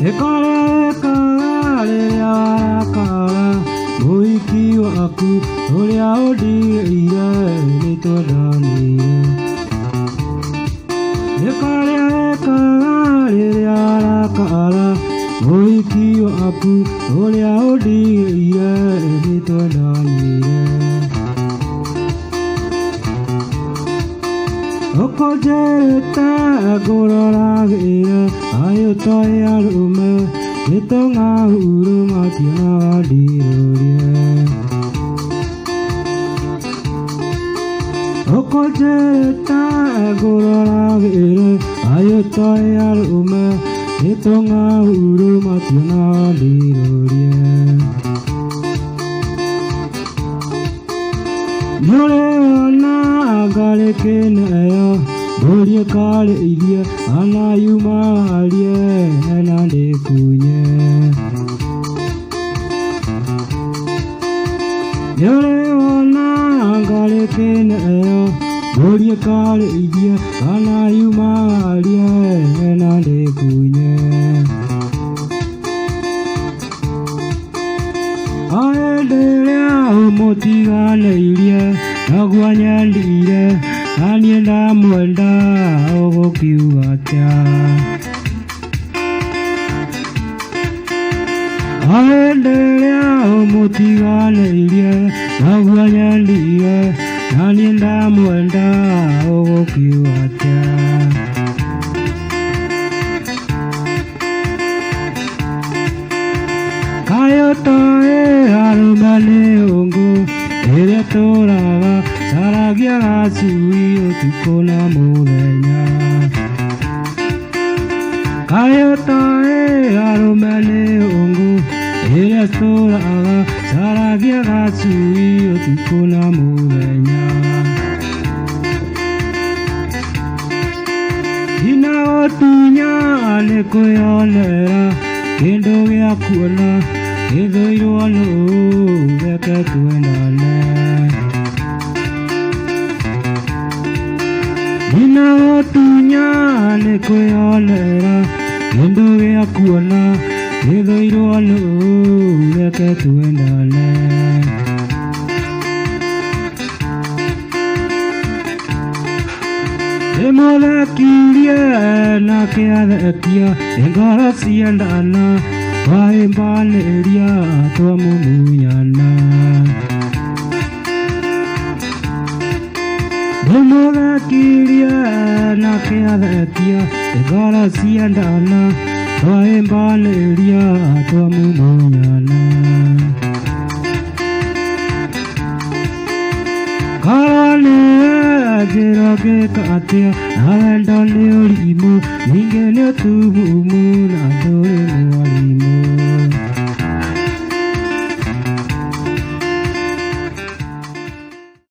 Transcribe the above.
Ekare kare akara Muiki waku Uria udiire Nitodanie Ekare kare akara Muiki waku Uria udiire Nitodanie Okojereta agororagire ayotoyarume nitonga uruma tiawadirorie Okojereta agororagire ayotoyarume nitonga uruma tiawadirorie Nyoreona agarekeneyo Borie kare irie anayumarie enandekunye Nyoreona agarekeneyo Borie kare irie anayumarie enandekunye Aendelea umutiganeirie Nagwanyandire Anienda mwenda Ogokiugatia Aendelea umutiganeirie Nagwanyandire Anienda mwenda Ogokiugatia Kayotoe arumane ungu Ere toraga Saragia gasui utuko na muthenya Kayotoe arumane ungu Ere toraga Saragia gasui utuko na muthenya Ina otunya Nekuyonera Kendo gya kuona Ithuirwo reke twendane Nina otunya nikwiyonera Kĩndũ gĩa kuona Ithuirwo reke twendane Ndĩmũthekirie na kĩathekia Ngoro ciendana Waimbanĩria twamumunyana Ndĩmũthekirie na kĩathekia Ngoro ciendana Waimbanĩria twamumunyana Karani njĩra ngĩka atĩa Na wendo nĩ ũrimũ Ningĩ nĩ ũtumumu na ndũrĩ